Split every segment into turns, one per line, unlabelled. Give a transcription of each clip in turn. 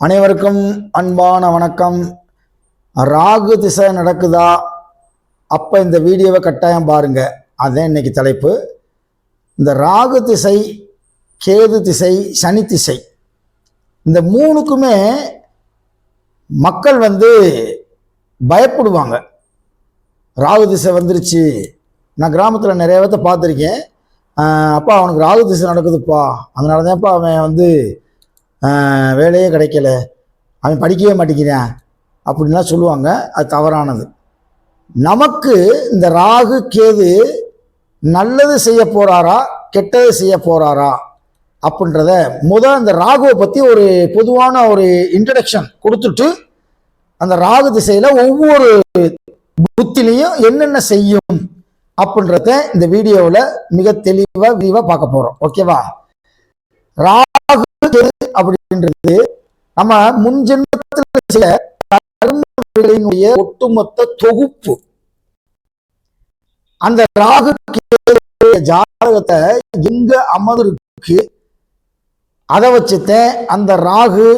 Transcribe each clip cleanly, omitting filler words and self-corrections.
அனைவருக்கும் அன்பான வணக்கம். ராகு திசை நடக்குதா? அப்போ இந்த வீடியோவை கட்டாயம் பாருங்க. அதுதான் இன்னைக்கு தலைப்பு. இந்த ராகு திசை, கேது திசை, சனி திசை, இந்த மூணுக்குமே மக்கள் பயப்படுவாங்க. ராகு திசை வந்துருச்சு. நான் கிராமத்தில் நிறைய பேர்த்த பார்த்துருக்கேன். அப்பா அவனுக்கு ராகு திசை நடக்குதுப்பா, அதனால தான்ப்பா அவன் வேலையே கிடைக்கல, அவன் படிக்கவே மாட்டேங்கிறான் அப்படின்லாம் சொல்லுவாங்க. அது தவறானது. நமக்கு இந்த ராகு கேது நல்லது செய்ய போகிறாரா கெட்டது செய்ய போகிறாரா அப்படின்றத இந்த ராகுவை பற்றி ஒரு பொதுவான ஒரு இன்ட்ரடக்ஷன் கொடுத்துட்டு அந்த ராகு திசையில் ஒவ்வொரு புத்திலையும் என்னென்ன செய்யும் அப்படின்றத இந்த வீடியோவில் மிக விரிவாக பார்க்க போகிறோம். ஓகேவா? ராகு அப்படின்றது நம்ம முன்ஜென்மத்தில் சில கர்மங்களினுடைய ஒட்டுமொத்த தொகுப்பு. அந்த ராகு ஜாதகத்தை எங்க அமர்ந்திருக்கு அதை வச்சுத்த அந்த ராகு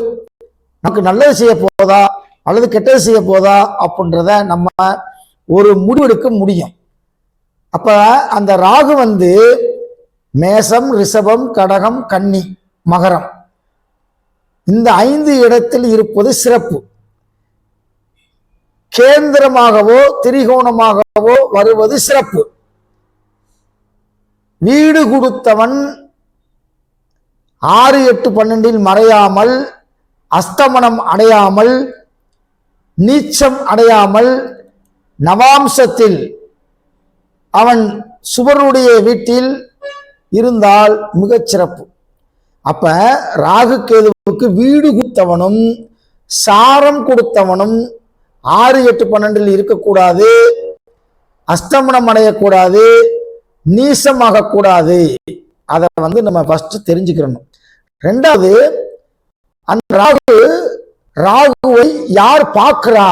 நமக்கு நல்லது செய்ய போதா அல்லது கெட்டது செய்ய போதா அப்படின்றத நம்ம ஒரு முடிவெடுக்க முடியும். அப்ப அந்த ராகு மேசம், ரிஷபம், கடகம், கன்னி, மகரம், இந்த 5 இடத்தில் இருப்பது சிறப்பு. கேந்திரமாகவோ திரிகோணமாகவோ வருவது சிறப்பு. வீடு கொடுத்தவன் 6, 8, 12 மறையாமல், அஸ்தமனம் அடையாமல், நீச்சம் அடையாமல், நவாம்சத்தில் அவன் சுவருடைய வீட்டில் இருந்தால் மிகச் சிறப்பு. அப்ப ராகு கேதுவுக்கு வீடு கொடுத்தவனும் சாரம் கொடுத்தவனும் 6, 8, 12 இருக்கக்கூடாது, அஸ்தமனம் அடையக்கூடாது, நீசமாகக்கூடாது. அதை நம்ம ஃபர்ஸ்ட் தெரிஞ்சுக்கிறணும். 2வது, அந்த ராகுவை யார் பார்க்கிறா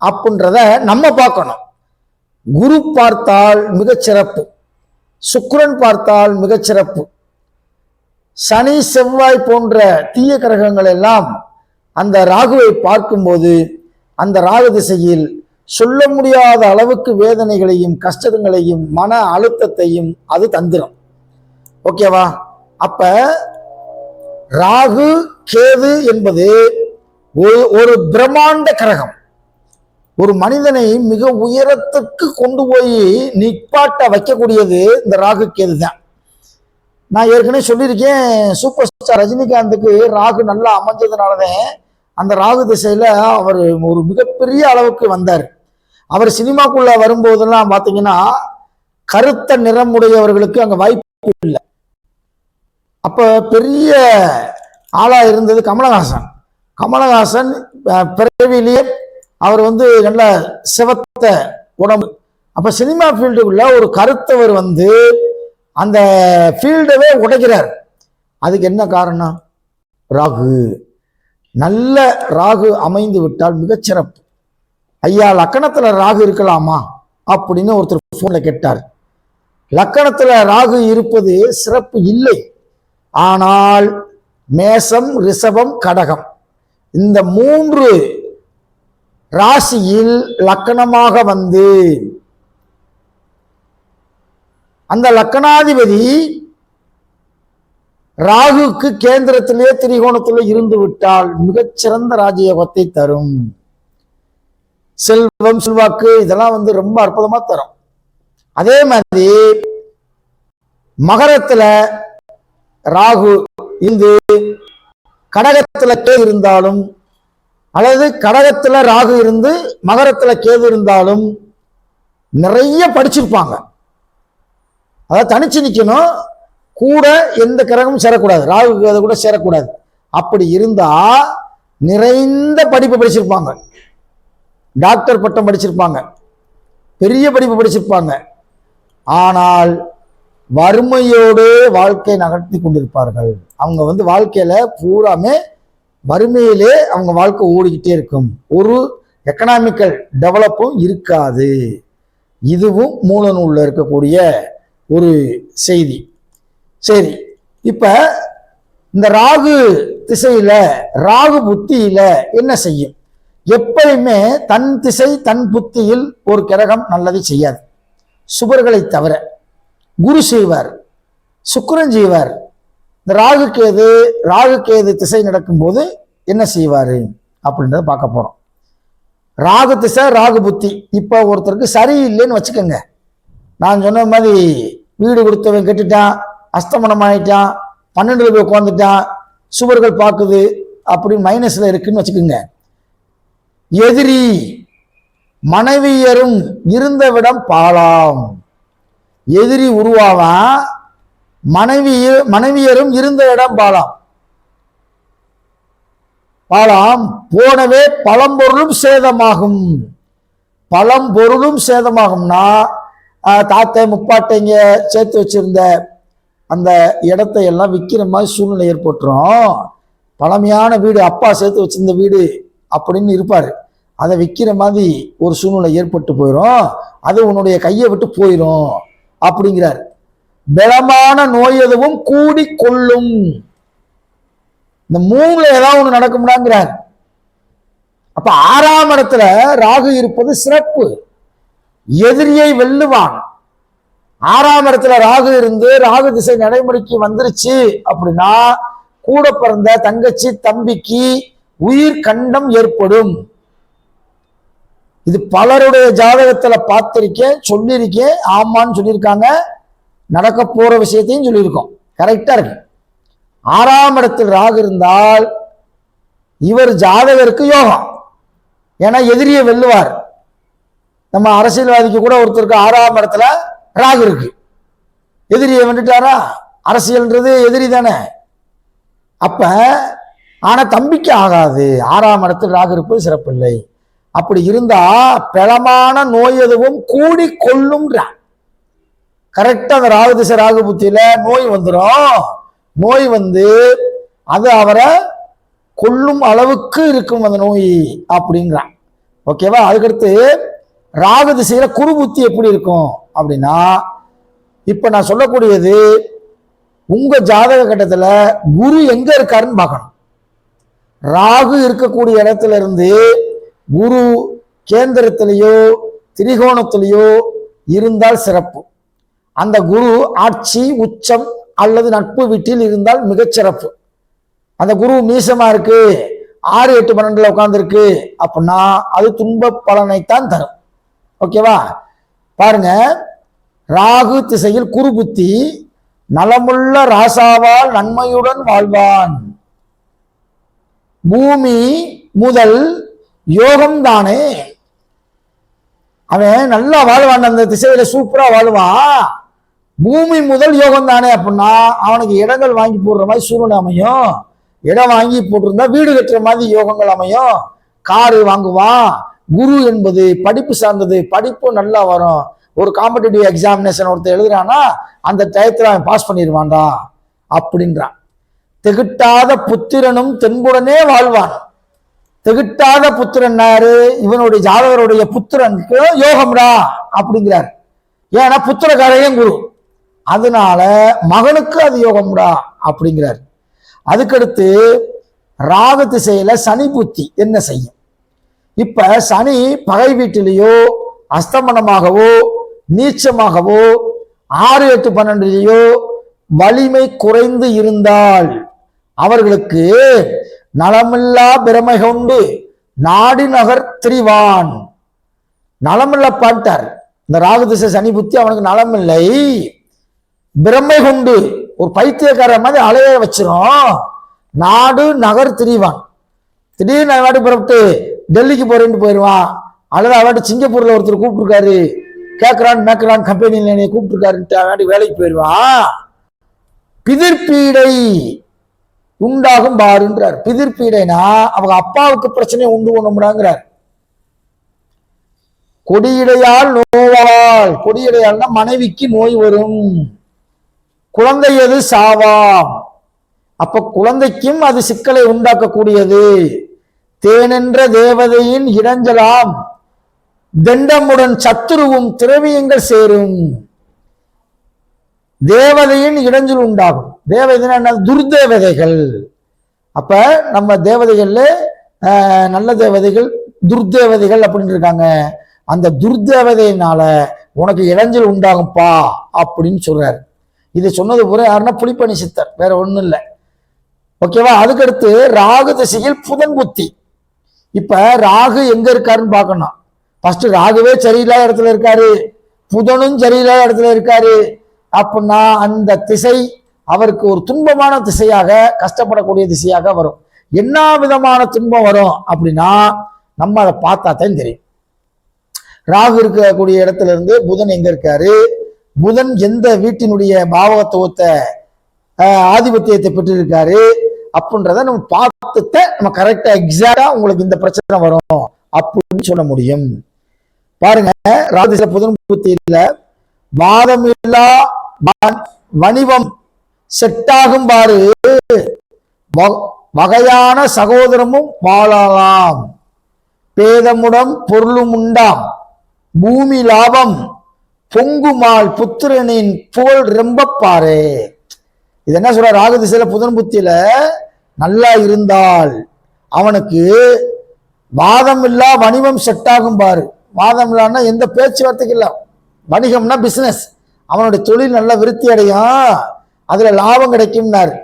அப்படின்றத நம்ம பார்க்கணும். குரு பார்த்தால் மிகச்சிறப்பு, சுக்கிரன் பார்த்தால் மிகச்சிறப்பு. சனி, செவ்வாய் போன்ற தீய கிரகங்கள் எல்லாம் அந்த ராகுவை பார்க்கும்போது அந்த ராகு திசையில் சொல்ல முடியாத அளவுக்கு வேதனைகளையும் கஷ்டங்களையும் மன அழுத்தத்தையும் அது தந்துடும். ஓகேவா? அப்ப ராகு கேது என்பது ஒரு பிரம்மாண்ட கிரகம். ஒரு மனிதனை மிக உயரத்துக்கு கொண்டு போய் நிப்பாட்ட வைக்கக்கூடியது இந்த ராகு கேது தான். நான் ஏற்கனவே சொல்லியிருக்கேன், சூப்பர் ஸ்டார் ரஜினிகாந்துக்கு ராகு நல்லா அமைஞ்சதுனாலதான் அந்த ராகு திசையில அவர் ஒரு மிகப்பெரிய அளவுக்கு வந்தார். அவர் சினிமாக்குள்ள வரும்போதெல்லாம் பார்த்தீங்கன்னா கருத்த நிறமுடையவர்களுக்கு அங்க வாய்ப்பு இல்லை. அப்ப பெரிய ஆளா இருந்தது கமலஹாசன். கமலஹாசன் பிறவிலேயே அவர் நல்ல சிவத்த உடம்பு. அப்ப சினிமா ஃபீல்டுக்குள்ள ஒரு கருத்தவர் அந்த ஃபீல்டவே உடைக்கிறார். அதுக்கு என்ன காரணம்? ராகு. நல்ல ராகு அமைந்து விட்டால் மிகச்சிறப்பு. ஐயா, லக்கணத்துல ராகு இருக்கலாமா அப்படின்னு ஒருத்தர் போன்ல கேட்டார். லக்கணத்துல ராகு இருப்பது சிறப்பு இல்லை. ஆனால் மேசம், ரிஷபம், கடகம், இந்த 3 ராசியில் லக்கணமாக அந்த லக்கணாதிபதி ராகுக்கு கேந்திரத்திலே திரிகோணத்திலே இருந்து விட்டால் மிகச்சிறந்த ராஜயோகத்தை தரும். செல்வம், செல்வாக்கு, இதெல்லாம் ரொம்ப அற்புதமா தரும். அதே மாதிரி மகரத்துல ராகு இருந்து கடகத்துல கேது இருந்தாலும் அல்லது கடகத்துல ராகு இருந்து மகரத்துல கேது இருந்தாலும் நிறைய படிச்சிருப்பாங்க. அதாவது தனிச்சு நிக்கணும், கூட எந்த கிரகமும் சேரக்கூடாது, ராகு கேது கூட சேரக்கூடாது. அப்படி இருந்தா நிறைந்த படிப்பு படிச்சிருப்பாங்க, டாக்டர் பட்டம் படிச்சிருப்பாங்க, பெரிய படிப்பு படிச்சிருப்பாங்க. ஆனால் வறுமையோடு வாழ்க்கை நகர்த்தி கொண்டிருப்பார்கள். அவங்க வாழ்க்கையில பூராமே வறுமையிலே அவங்க வாழ்க்கை ஓடிக்கிட்டே இருக்கும். ஒரு எக்கனாமிக்கல் டெவலப்பும் இருக்காது. இதுவும் மூல நூல்ல இருக்கக்கூடிய ஒரு செய்தி. சரி, இப்ப இந்த ராகு திசையில ராகு புத்தியில என்ன செய்யும்? எப்பயுமே தன் திசை தன் புத்தியில் ஒரு கிரகம் நல்லதை செய்யாது. சுபர்களை தவிர குரு செய்வார், சுக்கிரன் செய்வார். இந்த ராகு கேது திசை நடக்கும் போது என்ன செய்வாரு அப்படின்றத பார்க்க போறோம். ராகு திசை ராகு புத்தி. இப்ப ஒருத்தருக்கு சரியில்லைன்னு வச்சுக்கோங்க. நான் சொன்ன மாதிரி வீடு கொடுத்தவன் கெட்டுட்டான், அஸ்தமனம் ஆயிட்டான், 12 போய் உட்காந்துட்டான், சுவர்கள் பார்க்குது அப்படின்னு மைனஸ்ல இருக்குன்னு வச்சுக்கோங்க. எதிரி மனைவியரும் இருந்த விடம் பாலாம். எதிரி உருவாவான், மனைவியரும் இருந்த இடம் பாலாம். பாலாம் போனவே பழம்பொருளும் சேதமாகும். பழம்பொருளும் சேதமாகும்னா தாத்தை முப்பாட்டைங்க சேர்த்து வச்சிருந்த அந்த இடத்தை எல்லாம் விற்கிற மாதிரி சூழ்நிலை ஏற்பட்டுரும். பழமையான வீடு, அப்பா சேர்த்து வச்சிருந்த வீடு அப்படின்னு இருப்பாரு, அதை விற்கிற மாதிரி ஒரு சூழ்நிலை ஏற்பட்டு போயிடும். அது உன்னுடைய கையை விட்டு போயிடும் அப்படிங்கிறார். பலமான நோய் எதுவும் கூடி கொள்ளும். இந்த 3ல ஏதாவது ஒண்ணு நடக்கும்டாங்கிறார். அப்ப 6ஆம் இடத்துல ராகு இருப்பது சிறப்பு. எதிரியை வெல்லுவான். 6ஆம் இடத்துல ராகு இருந்து ராகு திசை நடைமுறைக்கு வந்துருச்சு அப்படின்னா கூட பிறந்த தங்கச்சி தம்பிக்கு உயிர் கண்டம் ஏற்படும். இது பலருடைய ஜாதகத்துல பார்த்திருக்கேன், சொல்லியிருக்கேன், ஆமான்னு சொல்லியிருக்காங்க, நடக்க போற விஷயத்தையும் சொல்லியிருக்கோம். கரெக்டா இருக்கு. 6ஆம் இடத்தில் ராகு இருந்தால் இவர் ஜாதகருக்கு யோகம். ஏன்னா எதிரியை வெல்லுவார். நம்ம அரசியல்வாதிக்கு கூட ஒருத்தருக்கு 6ஆம் இடத்துல ராகு இருக்கு, எதிரியை வென்றுட்டாரா? அரசியல்ன்றது எதிரி தானே. அப்ப ஆனா தம்பிக்கு ஆகாது. 6ஆம் இடத்தில் ராகு இருப்பது சிறப்பில்லை. அப்படி இருந்தா பலமான நோய் எதுவும் கூடி கொள்ளும். கரெக்டா அந்த ராகு திசை ராகு புத்தியில நோய் வந்துடும். நோய் வந்து அது அவரை கொள்ளும் அளவுக்கு இருக்கும் அந்த நோய் அப்படிங்கிறான். ஓகேவா? அதுக்கடுத்து ராகு திசையில குரு புத்தி எப்படி இருக்கும் அப்படின்னா, இப்ப நான் சொல்லக்கூடியது உங்க ஜாதக கட்டத்துல குரு எங்க இருக்காருன்னு பார்க்கணும். ராகு இருக்கக்கூடிய இடத்துல இருந்து குரு கேந்திரத்திலேயோ திரிகோணத்திலேயோ இருந்தால் சிறப்பு. அந்த குரு ஆட்சி உச்சம் அல்லது நட்பு வீட்டில் இருந்தால் மிகச்சிறப்பு. அந்த குரு நீசமா இருக்கு, 6, 8, 12 உட்கார்ந்துருக்கு அப்படின்னா அது துன்ப பலனைத்தான் தரும். ஓகேவா? பாருங்க, ராகு திசையில் குரு புத்தி நலமுள்ள ராசாவால் நன்மையுடன் வாழ்வான். பூமி முதல் யோகம் தானே. அவன் நல்லா வாழ்வான், அந்த திசையில சூப்பரா வாழ்வான். பூமி முதல் யோகம் தானே அப்படின்னா அவனுக்கு இடங்கள் வாங்கி போடுற மாதிரி சூழ்நிலை அமையும். இடம் வாங்கி போட்டிருந்தா வீடு கட்டுற மாதிரி யோகங்கள் அமையும். காரு வாங்குவான். குரு என்பது படிப்பு சார்ந்தது, படிப்பு நல்லா வரும். ஒரு காம்படிட்டிவ் எக்ஸாமினேஷன் ஒருத்தர் எழுதுறானா அந்த டயத்துல அவன் பாஸ் பண்ணிடுவான்டா அப்படின்றான். திகட்டாத புத்திரனும் தென்புடனே வாழ்வான். திகட்டாத புத்திரன் யாரு? இவனுடைய ஜாதகருடைய புத்திரனுக்கு யோகம்டா அப்படிங்கிறார். ஏன்னா புத்திரக்காரையும் குரு, அதனால மகனுக்கு அது யோகம்டா அப்படிங்கிறார். அதுக்கடுத்து ராகு திசையில சனி புத்தி என்ன செய்யும்? இப்ப சனி பகை வீட்டிலேயோ அஸ்தமனமாகவோ நீச்சமாகவோ 6, 8, 12 வலிமை குறைந்து இருந்தால் அவர்களுக்கு நலமில்லா பிரமை கொண்டு நாடி நகர் திரிவான். நலமில்ல பாட்டார். இந்த ராகு திசை சனி புத்தி அவனுக்கு நலமில்லை. பிரமை கொண்டு ஒரு பைத்தியக்கார மாதிரி அலைய வச்சிரும். நாடு நகர் திரிவான். திடீர்னு அவன் புறப்பட்டு டெல்லிக்கு போறேன்னு போயிடுவான். அல்லது அவன் சிங்கப்பூர்ல ஒருத்தர் கூப்பிட்டுருக்காரு, கேட்கறான் மேக்கிறான் கம்பெனியில் என்னை கூப்பிட்டுருக்காருன்ட்டு அவன் வேலைக்கு போயிடுவான். பிதிர்பீடை உண்டாகும் பாருன்றார். பிதிர்பீடைனா அவங்க அப்பாவுக்கு பிரச்சனையை உண்டு பண்ணுறாங்கிறார். கொடியிடையால் நோவால், கொடியிடையால்னா மனைவிக்கு நோய் வரும். குழந்தை எது சாவாம். அப்ப குழந்தைக்கும் அது சிக்கலை உண்டாக்கக்கூடியது. தேனென்ற தேவதையின் இடைஞ்சலாம், தண்டமுடன் சத்துருவும் திரவியங்கள் சேரும். தேவதையின் இடைஞ்சல் உண்டாகும். தேவதைன்னா என்ன? துர்தேவதைகள். அப்ப நம்ம தேவதைகள்ல நல்ல தேவதைகள், துர்தேவதைகள் அப்படின்னு இருக்காங்க. அந்த துர்தேவதையினால உனக்கு இடைஞ்சல் உண்டாகும்பா அப்படின்னு சொல்றாரு. இது சொன்னது பூரா யாருன்னா புலிப்பணி சித்தர், வேற ஒண்ணும் இல்லை. ஓகேவா? அதுக்கடுத்து ராகு திசையில் புதன் புத்தி. இப்ப ராகு எங்க இருக்காருன்னு பார்க்கணும். ஃபர்ஸ்ட் ராகுவே சரியில்லாத இடத்துல இருக்காரு, புதனும் சரியில்லாத இடத்துல இருக்காரு அப்படின்னா அந்த திசை அவருக்கு ஒரு துன்பமான திசையாக, கஷ்டப்படக்கூடிய திசையாக வரும். என்ன விதமான துன்பம் வரும் அப்படின்னா நம்ம அதை பார்த்தா தான் தெரியும். ராகு இருக்கக்கூடிய இடத்துல இருந்து புதன் எங்க இருக்காரு, புதன் எந்த வீட்டினுடைய பாவகத்துவத்தை ஆதிபத்தியத்தை பெற்றிருக்காரு அப்படின்றத நம்ம பார்த்துட்டு நம்ம கரெக்டா எக்ஸாக்டா உங்களுக்கு இந்த பிரச்சனை வரும் அப்படின்னு சொல்ல முடியும். பாருங்க, ராகு புதன் புத்தியில வாதம் இல்லா வணிவம் செட்டாகும் பாரு, வகையான சகோதரமும் வாழலாம், பேதமுடம் பொருளும் உண்டாம், பூமி லாபம், பொங்குமால் புத்திரனின் புகழ் ரொம்ப பாரு. இது என்ன சொல்ற? ராகு திசையில புதன் புத்தியில நல்லா இருந்தால் அவனுக்கு வாதம் இல்லா வணிகம் செட்டாகும் பாரு. வாதம் இல்லான்னா எந்த பேச்சுவார்த்தைக்கு இல்ல, வணிகம்னா பிசினஸ், அவனுடைய தொழில் நல்ல விருத்தி அடையும், அதுல லாபம் கிடைக்கும்னாரு.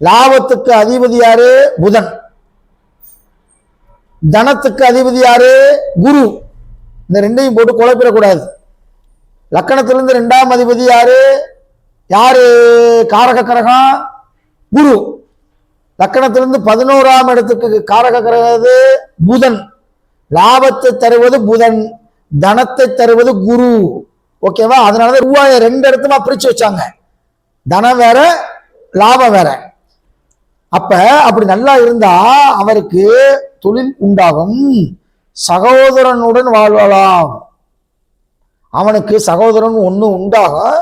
லாபத்துக்கு அதிபதி யாரு? புதன். தனத்துக்கு அதிபதி யாரு? குரு. இந்த ரெண்டையும் போட்டு குழப்பிடக்கூடாது. லக்கணத்திலிருந்து இரண்டாம் அதிபதி யாரு? யாரு காரக கிரகம்? குரு. லக்கணத்திலிருந்து 11ஆம் இடத்துக்கு காரக கிரகம் புதன். லாபத்தை தருவது புதன், தனத்தை தருவது குரு. ஓகேவா? அதனாலதான் ரூபாயை 2 இடத்துமா பிரிச்சு வச்சாங்க, தனம் வேற லாபம் வேற. அப்ப அப்படி நல்லா இருந்தா அவருக்கு தொழில் உண்டாகும், சகோதரனுடன் வாழ்வலாம். அவனுக்கு சகோதரன் ஒண்ணு உண்டாகும்,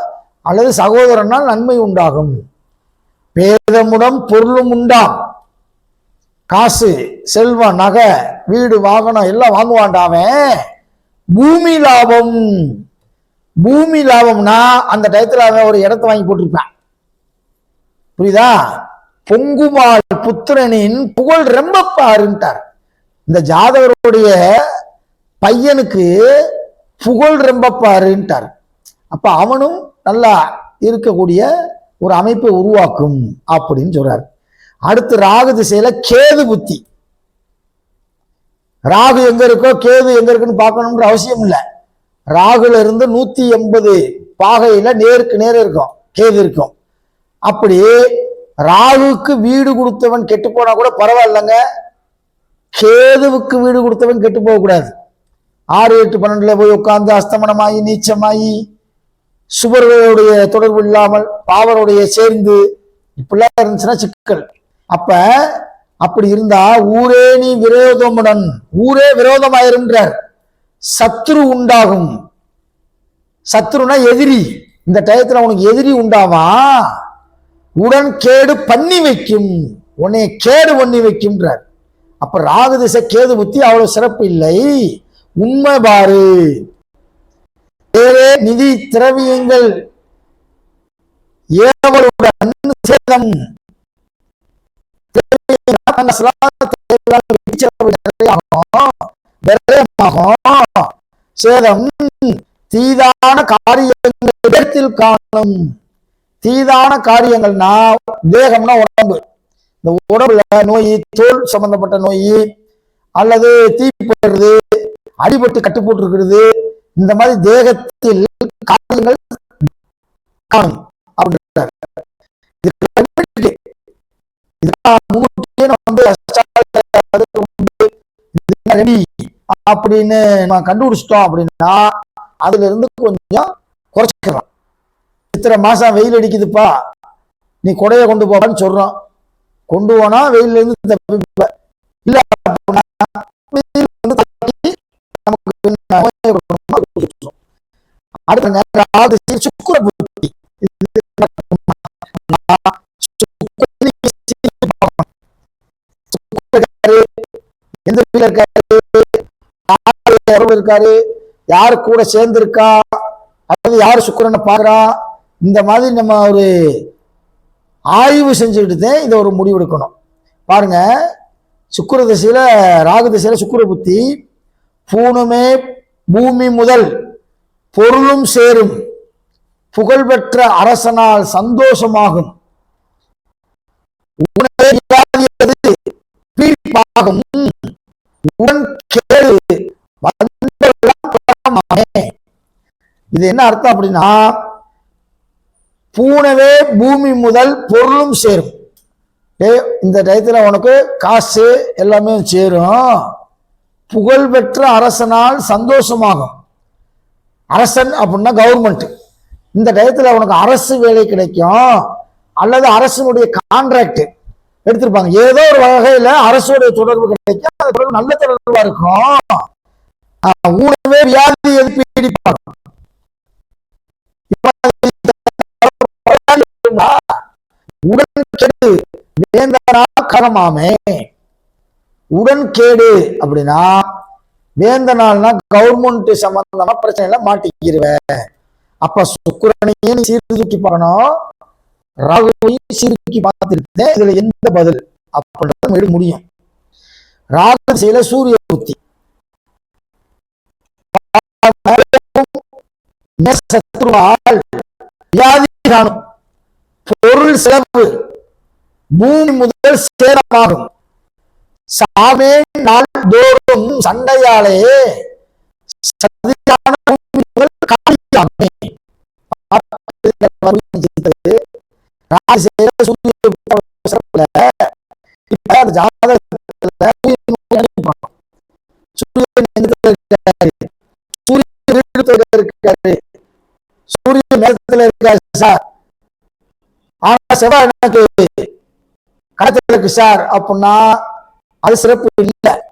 அல்லது சகோதரனால் நன்மை உண்டாகும். பேதமுடன் பொருளும் உண்டாம், காசு செல்வம் நகை வீடு வாகனம் எல்லாம் வாங்குவான்டாவன். பூமி லாபம், பூமி லாபம்னா அந்த டயத்துல அவன் ஒரு இடத்தை வாங்கி போட்டிருப்பான், புரியுதா? பொங்குமால் புத்திரனின் புகழ் ரொம்ப பாருன்ட்டார். இந்த ஜாதகருடைய பையனுக்கு புகழ் ரொம்ப பாருன்ட்டார். அப்ப அவனும் நல்லா இருக்கக்கூடிய ஒரு அமைப்பை உருவாக்கும் அப்படின்னு சொல்றாரு. அடுத்து ராகு திசையில கேது புத்தி. ராகு எங்க இருக்கோ கேது எங்க இருக்குன்னு பார்க்கணும்ன்ற அவசியம் இல்லை. ராகுல இருந்து 180 பாகையில நேருக்கு நேரம் இருக்கும் கேது இருக்கும். அப்படி ராகுக்கு வீடு கொடுத்தவன் கெட்டு போனா கூட பரவாயில்லைங்க, கேதுவுக்கு வீடு கொடுத்தவன் கெட்டு போக கூடாது. 6, 8, 12 போய் உட்கார்ந்து அஸ்தமனமாயி நீச்சமாயி சுபர்களுடைய தொடர்பு இல்லாமல் பாவருடைய சேர்ந்து இப்படிலாம் இருந்துச்சுன்னா சிக்கல். அப்ப அப்படி இருந்தா ஊரே நீ விரோதமுடன், ஊரே விரோதமாயிருன்றார். சத்ரு உண்டாகும். சத்ருனா எதிரி. இந்த டயத்துல உனக்கு எதிரி உண்டாவா, உடன் கேடு பண்ணி வைக்கும், உன்னை கேடு பண்ணி வைக்கின்றார். அப்ப ராகு திசை கேது புத்தி அவ்வளவு சிறப்பு இல்லை. உண்மை பாரு, நிதி திரவியங்கள் ஏவலுடன் சேதம், சேதம் தீதான காரியங்கள் காணும். தீதான காரியங்கள்னா தேகம்னா உடம்பு. இந்த உடம்புல நோய், தோல் சம்பந்தப்பட்ட நோய், அல்லது தீப்படுறது, அடிபட்டு கட்டு போட்டு இருக்கிறது, இந்த மாதிரி தேகத்தில் காரியங்கள் காணும் அப்படின்றார். அப்படின்னு கண்டுபிடிச்சிட்டோம் அப்படின்னா அதுல இருந்து கொஞ்சம் குறைச்சிக்கலாம். இத்தனை மாசம் வெயில் அடிக்குதுப்பா, நீ கொடையை கொண்டு போவான்னு சொல்றோம், கொண்டு போனா வெயில இருந்து தப்பிப்ப. இல்ல அடுத்த சுக்கிர புத்தி. எந்த வீட்டுல இருக்காரு, இருக்காரு, யாரு கூட சேர்ந்து இருக்கா, அல்லது யாரு சுக்கிரனை பாக்குறா, இந்த மாதிரி நம்ம ஒரு ஆய்வு செஞ்சுக்கிட்டு இதை ஒரு முடிவெடுக்கணும். பாருங்க, சுக்கிர திசையில ராகு திசையில சுக்கிர புத்தி, பூணுமே பூமி முதல் பொருளும் சேரும், புகழ்பெற்ற அரசனால் சந்தோஷமாகும், உடன் கேடு. இது என்ன அர்த்தம் அப்படின்னா, பூனவே பூமி முதல் பொருளும் சேரும். இந்த டயத்துல உனக்கு காசு எல்லாமே சேரும், புகழ்பெற்ற அரசனால் சந்தோஷமாகும். அரசன் அப்படின்னா கவர்மெண்ட். இந்த டயத்துல உனக்கு அரசு வேலை கிடைக்கும், அல்லது அரசனுடைய கான்ட்ராக்ட் எடுத்திருப்பாங்க. ஏதோ ஒரு வகையில அரசுடைய தொடர்பு கிடைக்கும், அது நல்ல தொடர்பா இருக்கும். ஊனவே வியாதி பீடிப்பாங்க. உடன்கேடு வேந்தனா கரமாமே. உடன்கேடு அப்படின்னா வேந்தனால்னா கவர்மெண்ட் சம்பந்தமா பிரச்சனைல மாட்டிக்கிருவேன். அப்ப சுக்கிரனையும் சீர்தூக்கி பார்க்கணும், ராகுவையும் சீர்தூக்கி பார்த்துருக்கேன். இதுல எந்த பதில் அப்படின்றத முடியும். ராகு திசையில சூரிய புத்தி, சத்ருவால் வியாதி காணும், பொருள் செலவு, பூமி முதல் சேதமாகும், சாமே நாள் தோறும் சண்டையாலே சதியான பூமி முதல் காணியாமே. சூரியன் நேரத்தில் இருக்காரு சார், ஆனா செவ்வாய் எனக்கு கடத்துல இருக்கு சார் அப்படின்னா அது சிறப்பு இல்லை.